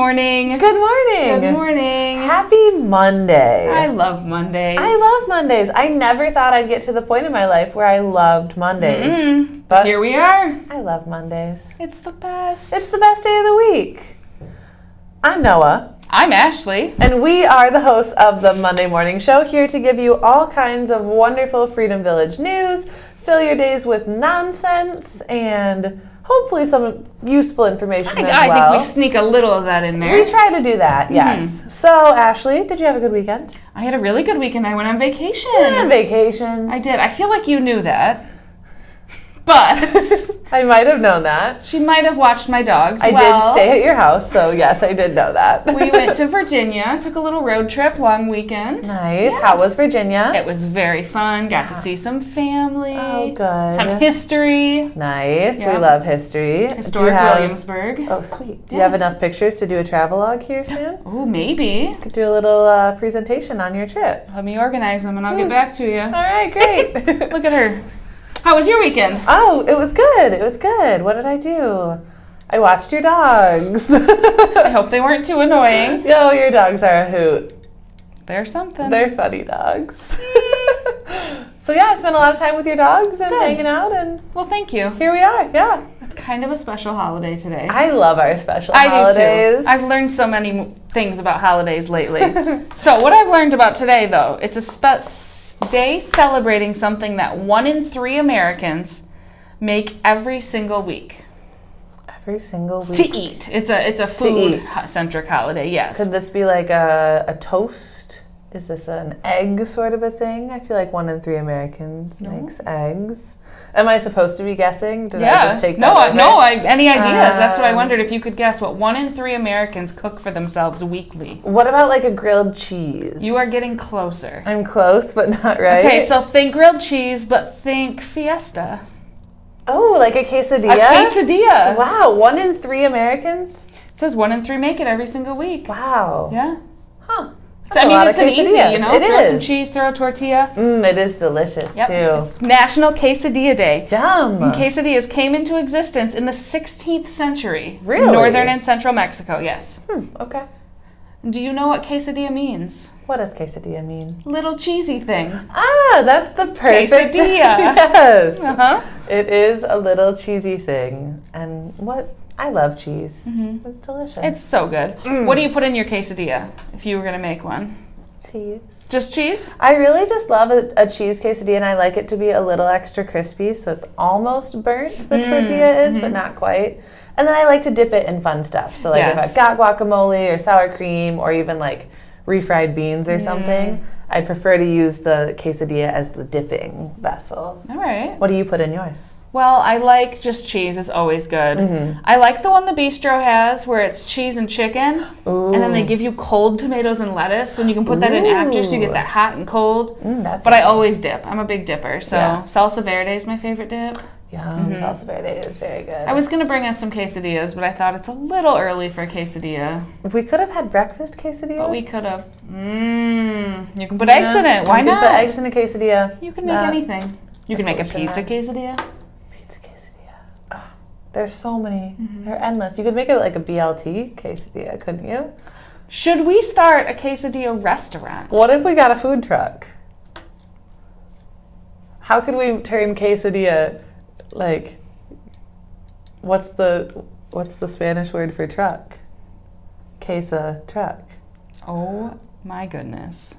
morning. Good morning. Good morning. Happy Monday. I love Mondays. I love Mondays. I never thought I'd get to the point in my life where I loved Mondays. Mm-mm. But here we are. I love Mondays. It's the best. It's the best day of the week. I'm Noah. I'm Ashley. And we are the hosts of the Monday Morning Show, here to give you all kinds of wonderful Freedom Village news, fill your days with nonsense, and hopefully some useful information as well. I think we sneak a little of that in there. We try to do that, yes. So, Ashley, did you have a good weekend? I had a really good weekend. I went on vacation. You went on vacation. I did. I feel like you knew that. But I might have known that. She might have watched my dogs. I did stay at your house, so yes, I did know that. We went to Virginia, took a little road trip, long weekend. Nice. Yes. How was Virginia? It was very fun. Got to see some family. Oh, good. Some history. Nice. Yep. We love history. Historic Williamsburg. Oh, sweet. Do you have enough pictures to do a travelogue here soon? Oh, maybe. Could do a little presentation on your trip. Let me organize them and I'll get back to you. All right, great. Look at her. How was your weekend? Oh, it was good. It was good. What did I do? I watched your dogs. I hope they weren't too annoying. Yo, your dogs are a hoot. They're something. They're funny dogs. So yeah, I spent a lot of time with your dogs and Good. hanging out, and well, thank you. Here we are. Yeah. It's kind of a special holiday today. I love our special holidays. Do too. I've learned so many things about holidays lately. So what I've learned about today, though, it's a day celebrating something that 1 in 3 Americans make every single week. Every single week? To eat. It's a food-centric holiday, yes. Could this be like a toast? Is this an egg sort of a thing? I feel like 1 in 3 Americans makes eggs. Am I supposed to be guessing? Did I just take that over? No, any ideas? That's what I wondered, if you could guess what 1 in 3 Americans cook for themselves weekly. What about like a grilled cheese? You are getting closer. I'm close, but not right. Okay, so think grilled cheese, but think fiesta. Oh, like a quesadilla? A quesadilla. Wow, 1 in 3 Americans? It says 1 in 3 make it every single week. Wow. Yeah. Huh. I mean, it's an easy, you know? It throw is. some cheese, throw a tortilla. It is delicious, too. It's National Quesadilla Day. Yum. And quesadillas came into existence in the 16th century. Really? Northern and central Mexico, yes. Okay. Do you know what quesadilla means? What does quesadilla mean? Little cheesy thing. Ah, that's the perfect. Quesadilla. Yes. Uh-huh. It is a little cheesy thing. And I love cheese. It's delicious. It's so good. What do you put in your quesadilla if you were going to make one? Cheese. Just cheese? I really just love a cheese quesadilla, and I like it to be a little extra crispy, so it's almost burnt, the tortilla is, but not quite. And then I like to dip it in fun stuff. So like if I've got guacamole or sour cream or even like refried beans or something, I prefer to use the quesadilla as the dipping vessel. All right. What do you put in yours? Well, I like just cheese. It's always good. I like the one the bistro has where it's cheese and chicken. Ooh. And then they give you cold tomatoes and lettuce, and you can put that in after so you get that hot and cold. But I always dip. I'm a big dipper. So salsa verde is my favorite dip. Yum, salsa verde is very good. I was going to bring us some quesadillas, but I thought it's a little early for a quesadilla. We could have had breakfast quesadillas. But we could have. You can put eggs in it. Why not? You can put eggs in a quesadilla. You can make anything. You can make a pizza quesadilla. Pizza quesadilla. Oh, there's so many. They're endless. You could make it like a BLT quesadilla, couldn't you? Should we start a quesadilla restaurant? What if we got a food truck? How could we turn quesadilla, like, what's the Spanish word for truck? Quesa, truck. Oh my goodness.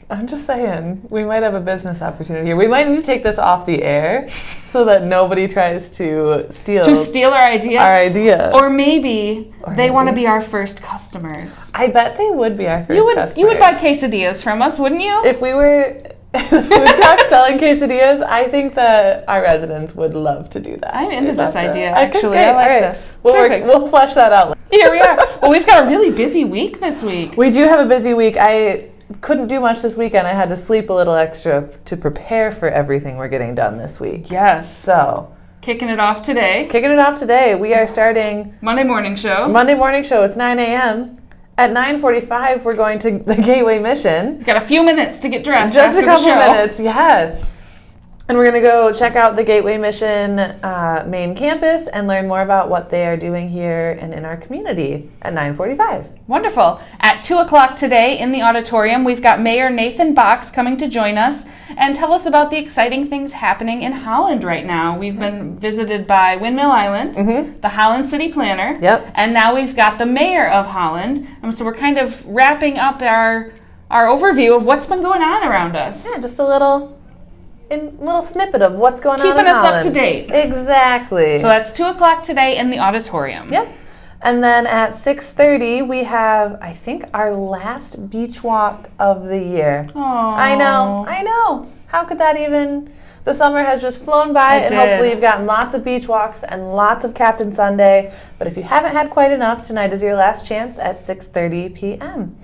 I'm just saying, we might have a business opportunity here. We might need to take this off the air so that nobody tries to steal our idea. Or maybe they want to be our first customers. I bet they would be our first customers. You would buy quesadillas from us, wouldn't you? If we were the food truck selling quesadillas, I think that our residents would love to do that. I'm into this idea, actually. I like this. We'll flesh that out later. Here we are. Well, we've got a really busy week this week. We do have a busy week. I couldn't do much this weekend. I had to sleep a little extra to prepare for everything we're getting done this week. Yes. So, kicking it off today. We are starting Monday morning show. It's 9 a.m. At 9:45, we're going to the Gateway Mission. We've got a few minutes to get dressed. Just after a couple the show. minutes, yeah. And we're going to go check out the Gateway Mission main campus and learn more about what they are doing here and in our community at 9:45. Wonderful. At 2 o'clock today in the auditorium, we've got Mayor Nathan Box coming to join us and tell us about the exciting things happening in Holland right now. We've been visited by Windmill Island, the Holland City Planner, and now we've got the Mayor of Holland. So we're kind of wrapping up our overview of what's been going on around us. Yeah, just a little snippet of what's going on in Holland. Keeping us up to date. Exactly. So that's 2 o'clock today in the auditorium. Yep. And then at 6:30, we have, I think, our last beach walk of the year. Aww. I know. How could that even... The summer has just flown by, and hopefully you've gotten lots of beach walks and lots of Captain Sunday. But if you haven't had quite enough, tonight is your last chance at 6:30 p.m.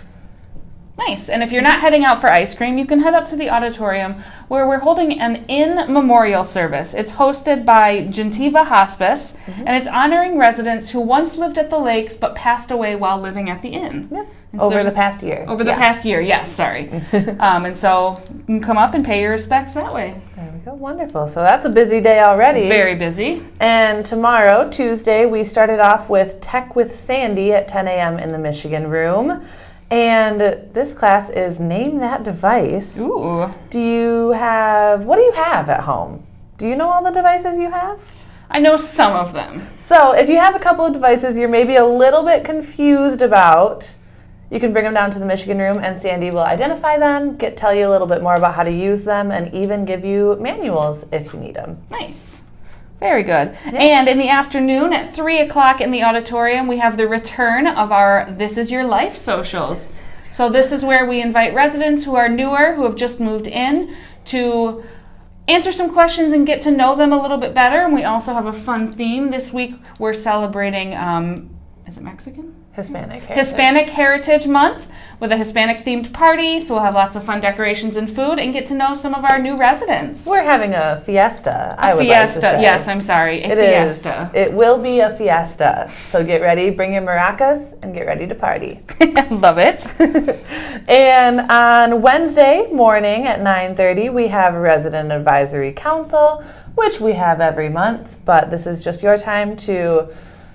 Nice. And if you're not heading out for ice cream, you can head up to the auditorium where we're holding an in-memorial service. It's hosted by Gentiva Hospice, and it's honoring residents who once lived at the lakes but passed away while living at the inn. Yep. So over the past year. Over the past year, yes, sorry. And so you can come up and pay your respects that way. There we go. Wonderful. So that's a busy day already. Very busy. And tomorrow, Tuesday, we started off with Tech with Sandy at 10 a.m. in the Michigan room. And this class is Name That Device. Ooh. What do you have at home? Do you know all the devices you have? I know some of them. So if you have a couple of devices you're maybe a little bit confused about, you can bring them down to the Michigan room and Sandy will identify them, tell you a little bit more about how to use them, and even give you manuals if you need them. Nice. Very good. Yeah. And in the afternoon at 3 o'clock in the auditorium, we have the return of our This Is Your Life socials. So this is where we invite residents who are newer, who have just moved in, to answer some questions and get to know them a little bit better. And we also have a fun theme. This week we're celebrating, is it Mexican? Hispanic Heritage. Hispanic Heritage Month with a Hispanic themed party, so we'll have lots of fun decorations and food and get to know some of our new residents. We're having a fiesta, I would like to say. Yes, I'm sorry, a fiesta. It will be a fiesta, so get ready, bring your maracas, and get ready to party. Love it. And on Wednesday morning at 9:30, we have Resident Advisory Council, which we have every month, but this is just your time to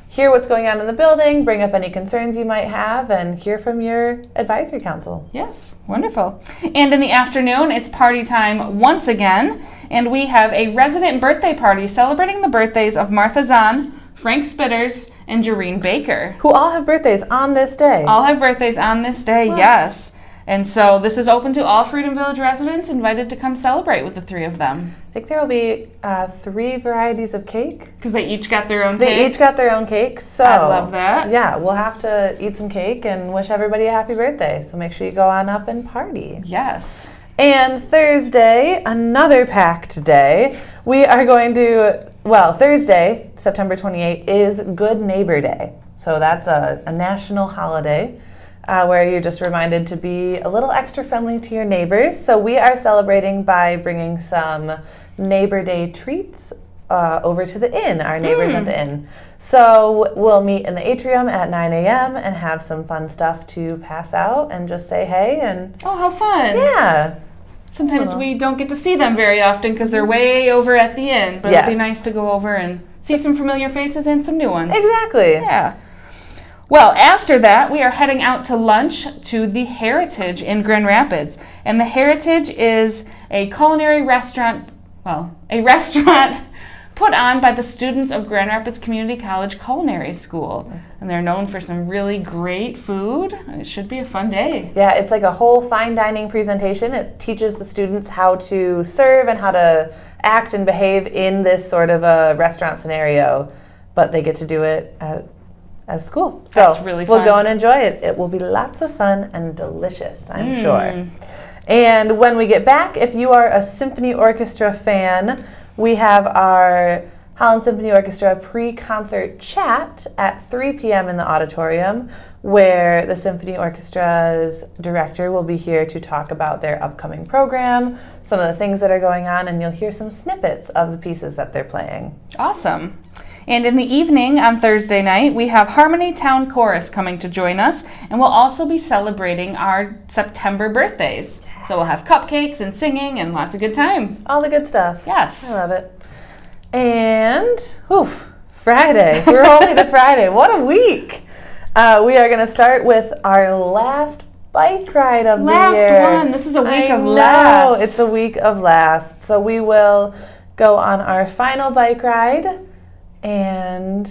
hear what's going on in the building, bring up any concerns you might have, and hear from your advisory council. Yes, wonderful. And in the afternoon, it's party time once again, and we have a resident birthday party celebrating the birthdays of Martha Zahn, Frank Spitters, and Jareen Baker. Who all have birthdays on this day. All have birthdays on this day, wow. Yes. And so this is open to all Freedom Village residents invited to come celebrate with the three of them. I think there will be 3 varieties of cake. Because they each got their own cake? They each got their own cake. So I love that. Yeah, we'll have to eat some cake and wish everybody a happy birthday. So make sure you go on up and party. Yes. And Thursday, another packed day. We are going to, Thursday, September 28th, is Good Neighbor Day. So that's a national holiday. Where you're just reminded to be a little extra friendly to your neighbors. So we are celebrating by bringing some Neighbor Day treats over to the inn, our neighbors at the inn. So we'll meet in the atrium at 9 a.m. and have some fun stuff to pass out and just say hey. And oh, how fun. Yeah. Sometimes we don't get to see them very often because they're way over at the inn. But it'll be nice to go over and see some familiar faces and some new ones. Exactly. Yeah. Well, after that, we are heading out to lunch to the Heritage in Grand Rapids. And the Heritage is a culinary restaurant, a restaurant put on by the students of Grand Rapids Community College Culinary School. And they're known for some really great food. And it should be a fun day. Yeah, it's like a whole fine dining presentation. It teaches the students how to serve and how to act and behave in this sort of a restaurant scenario. But they get to do it at school. So that's really fun. We'll go and enjoy it. It will be lots of fun and delicious, I'm sure. And when we get back, if you are a symphony orchestra fan, we have our Holland Symphony Orchestra pre-concert chat at 3 p.m. in the auditorium, where the Symphony Orchestra's director will be here to talk about their upcoming program, some of the things that are going on, and you'll hear some snippets of the pieces that they're playing. Awesome. And in the evening on Thursday night, we have Harmony Town Chorus coming to join us, and we'll also be celebrating our September birthdays. So we'll have cupcakes and singing and lots of good time. All the good stuff. Yes. I love it. And, Friday. We're only to Friday. What a week. We are going to start with our last bike ride of the year. Last one. This is a week of last. It's a week of last. So we will go on our final bike ride, and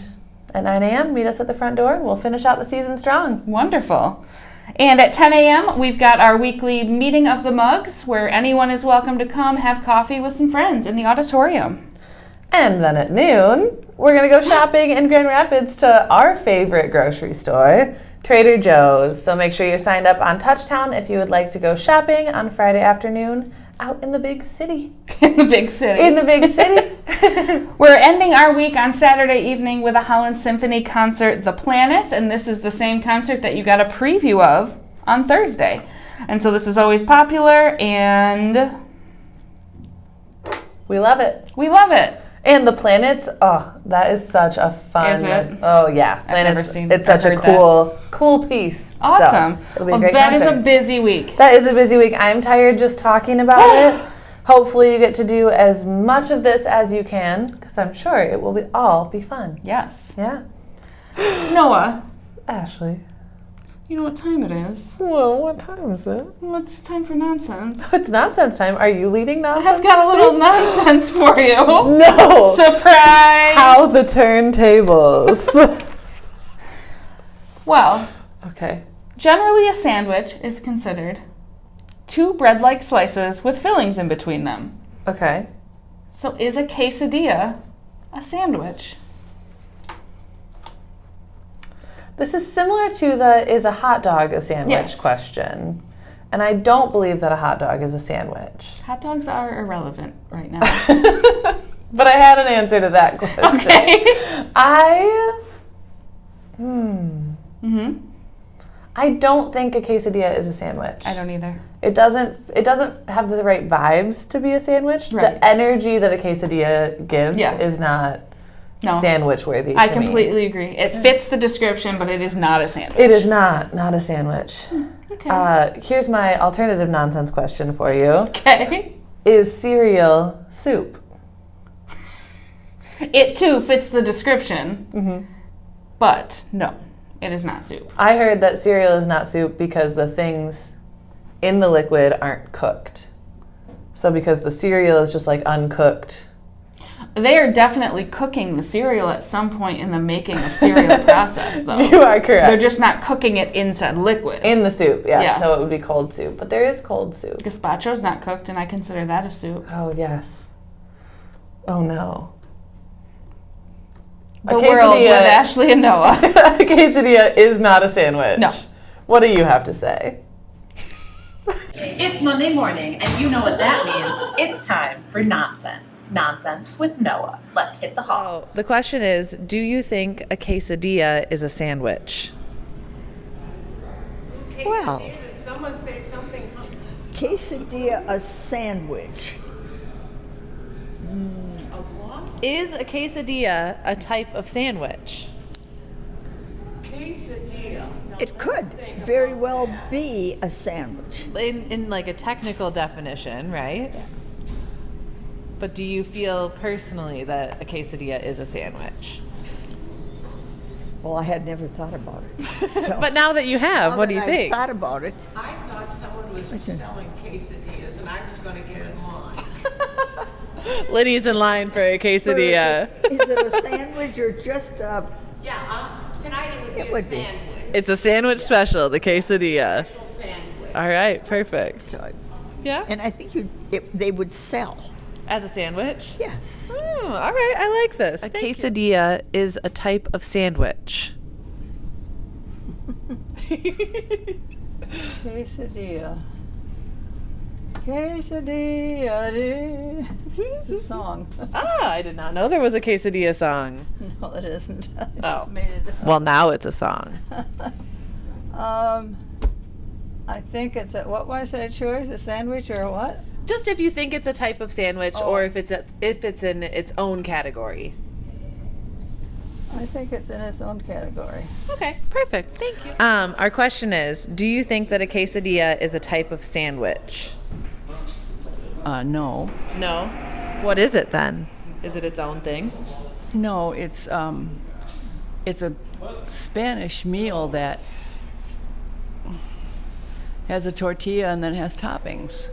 at 9 a.m., meet us at the front door. We'll finish out the season strong. Wonderful. And at 10 a.m., we've got our weekly meeting of the mugs, where anyone is welcome to come have coffee with some friends in the auditorium. And then at noon, we're going to go shopping in Grand Rapids to our favorite grocery store, Trader Joe's. So make sure you're signed up on Touchtown if you would like to go shopping on Friday afternoon out in the big city. In the big city. In the big city. We're ending our week on Saturday evening with a Holland Symphony concert, The Planet, and this is the same concert that you got a preview of on Thursday. And so this is always popular, and we love it. We love it. And The Planets, that is such a fun. Is it? Oh yeah, Planets. I've never seen. It's such a cool piece. Awesome. So it'll be a great that concert. is a busy week. That is a busy week. I'm tired just talking about it. Hopefully you get to do as much of this as you can, because I'm sure it will all be fun. Yes. Yeah. Noah. Ashley. You know what time it is? Well, what time is it? Well, it's time for nonsense. It's nonsense time. Are you leading nonsense? I've got a little nonsense for you. No. Surprise. How the turntables. Well. Okay. Generally, a sandwich is considered 2 bread-like slices with fillings in between them. Okay. So is a quesadilla a sandwich? This is similar to the is a hot dog a sandwich question. And I don't believe that a hot dog is a sandwich. Hot dogs are irrelevant right now. But I had an answer to that question. Okay. I don't think a quesadilla is a sandwich. I don't either. It doesn't have the right vibes to be a sandwich. Right. The energy that a quesadilla gives is not sandwich worthy. I completely agree. It fits the description, but it is not a sandwich. It is not a sandwich. Okay. Here's my alternative nonsense question for you. Okay. Is cereal soup? It too fits the description, but no, it is not soup. I heard that cereal is not soup because the things in the liquid aren't cooked. So because the cereal is just like uncooked. They are definitely cooking the cereal at some point in the making of cereal process, though. You are correct. They're just not cooking it inside liquid. In the soup, yeah. So it would be cold soup. But there is cold soup. Gazpacho's not cooked, and I consider that a soup. Oh, yes. Oh, no. The world with Ashley and Noah. A quesadilla is not a sandwich. No. What do you have to say? It's Monday morning, and you know what that means. It's time for nonsense. Nonsense with Noah. Let's hit the halls. The question is, do you think a quesadilla is a sandwich? Well, Did someone say something? quesadilla a sandwich? A what? Is a quesadilla a type of sandwich? Quesadilla. Now, It let's could think very about well that. be a sandwich. In like a technical definition, right? Yeah. But do you feel personally that a quesadilla is a sandwich? Well, I had never thought about it. So, But now that you have, now what do that you I've think? thought about it. I thought someone was Okay. selling quesadillas, and I was going to get in line. Lydia's in line for a quesadilla. Is it a sandwich or just a... Yeah, tonight it would be It a would be. sandwich. It's a sandwich special, the quesadilla. Special sandwich. All right, perfect. So, Yeah? and I think they would sell. As a sandwich? Yes. Oh, all right, I like this. A quesadilla is a type of sandwich. Quesadilla. Quesadilla. It's a song. Ah, I did not know there was a quesadilla song. No, it isn't. I just Oh. made it up. Well, now it's a song. I think it's what was I choose? A sandwich or a what? Just if you think it's a type of sandwich, Oh. or if it's in its own category. I think it's in its own category. Okay, perfect. Thank you. Our question is, do you think that a quesadilla is a type of sandwich? No. No. What is it then? Is it its own thing? No, it's a Spanish meal that has a tortilla and then has toppings.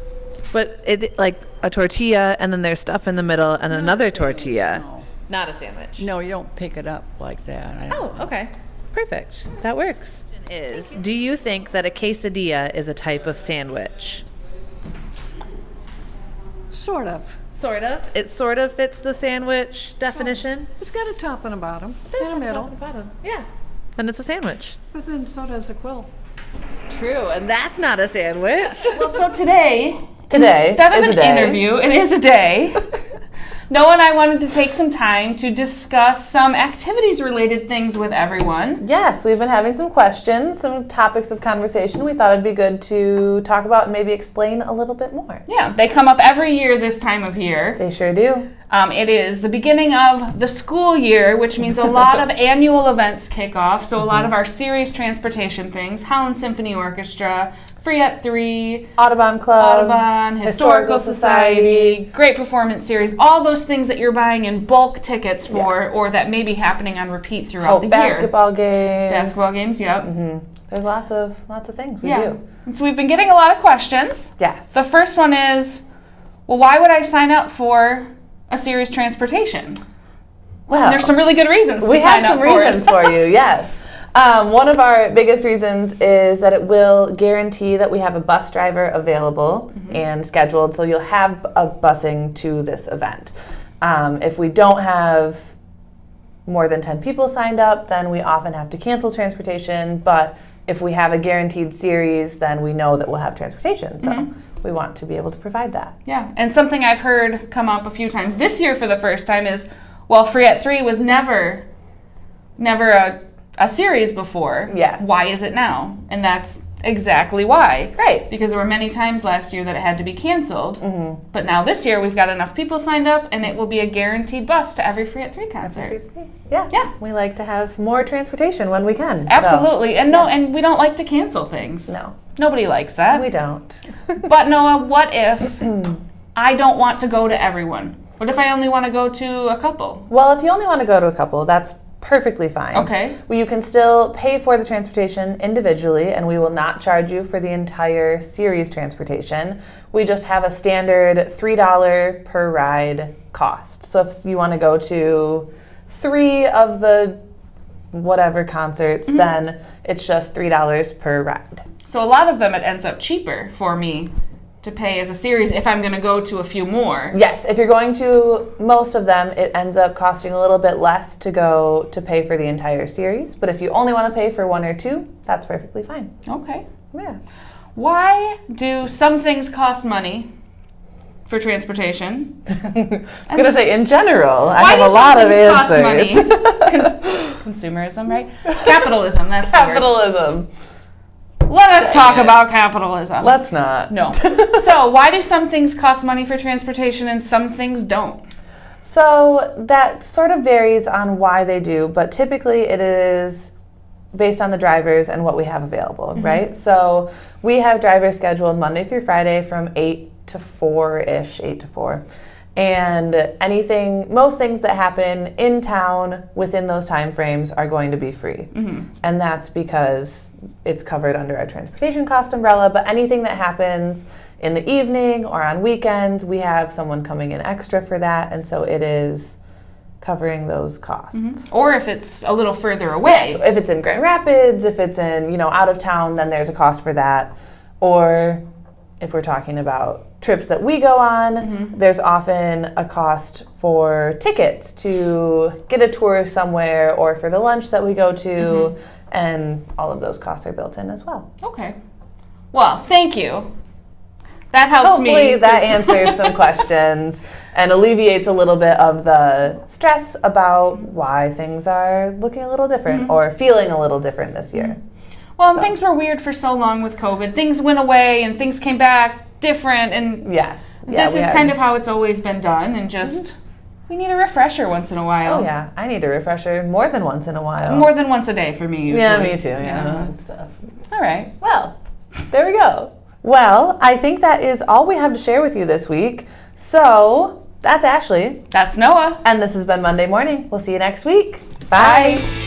But it like a tortilla and then there's stuff in the middle and another tortilla. No. Not a sandwich. No, you don't pick it up like that. I don't know. Okay. Perfect. That works. Do you think that a quesadilla is a type of sandwich? Sort of. Sort of. It sort of fits the sandwich definition. It's got a top and a bottom, and a middle, Yeah. Then it's a sandwich. but then so does a quill. True, and that's not a sandwich. Well, so today is instead of a an day. interview, it is a day. Noah and I wanted to take some time to discuss some activities-related things with everyone. Yes, we've been having some questions, some topics of conversation we thought it'd be good to talk about and maybe explain a little bit more. Yeah, they come up every year this time of year. They sure do. It is the beginning of the school year, which means a lot of annual events kick off. So a lot of our series transportation things, Howland Symphony Orchestra, Free at 3, Audubon Club, Audubon, Historical Society, Great Performance Series, all those things that you're buying in bulk tickets for, Yes. or that may be happening on repeat throughout the year. basketball games. Basketball games, yep. There's lots of things we Yeah. do. And so we've been getting a lot of questions. Yes. The first one is, well, why would I sign up for a series transportation? Well, And there's some really good reasons we to have sign some up for reasons it. for you. Yes. One of our biggest reasons is that it will guarantee that we have a bus driver available and scheduled, so you'll have a busing to this event. If we don't have more than 10 people signed up, then we often have to cancel transportation, but if we have a guaranteed series, then we know that we'll have transportation. So we want to be able to provide that. Yeah, and something I've heard come up a few times this year for the first time is, well, Free at 3 was never a series before. Yes. Why is it now? And that's exactly why. Right. Because there were many times last year that it had to be canceled. But now this year we've got enough people signed up, and it will be a guaranteed bus to every Free at 3 concert. Yeah. Yeah. We like to have more transportation when we can. so- Absolutely. And and we don't like to cancel things. No, Nobody likes that. we don't. But Noah, what if I don't want to go to everyone? What if I only want to go to a couple? Well, if you only want to go to a couple, that's perfectly fine. Okay. Well, you can still pay for the transportation individually, and we will not charge you for the entire series transportation. We just have a standard $3 per ride cost. So if you want to go to 3 of the whatever concerts, then it's just $3 per ride. So a lot of them, it ends up cheaper for me to pay as a series if I'm going to go to a few more. Yes, if you're going to most of them, it ends up costing a little bit less to go to pay for the entire series. But if you only want to pay for 1 or 2, that's perfectly fine. Okay. Yeah. Why do some things cost money for transportation? I was going to say, in general, I Why have do a lot some of things cost answers. money? Consumerism, right? Capitalism, that's the word. Capitalism. Let us talk about capitalism. Let's not. No. So why do some things cost money for transportation and some things don't? So that sort of varies on why they do, but typically it is based on the drivers and what we have available, right? So we have drivers scheduled Monday through Friday from 8 to 4-ish, 8 to 4. And most things that happen in town within those time frames are going to be free. And that's because it's covered under our transportation cost umbrella, but anything that happens in the evening or on weekends, we have someone coming in extra for that, and so it is covering those costs. Or if it's a little further away. So if it's in Grand Rapids, if it's in, out of town, then there's a cost for that. Or if we're talking about trips that we go on, there's often a cost for tickets to get a tour somewhere or for the lunch that we go to, and all of those costs are built in as well. Okay. Well, thank you. That helps me. Hopefully that answers some questions and alleviates a little bit of the stress about why things are looking a little different or feeling a little different this year. Well, and things were weird for so long with COVID. Things went away and things came back different, and Yes. this is kind of how it's always been done, and just we need a refresher once in a while. Oh yeah, I need a refresher more than once in a while. More than once a day for me usually. Yeah, me too. Yeah, that's tough. All right. Well, there we go. Well, I think that is all we have to share with you this week. So that's Ashley. That's Noah. And this has been Monday Morning. We'll see you next week. Bye.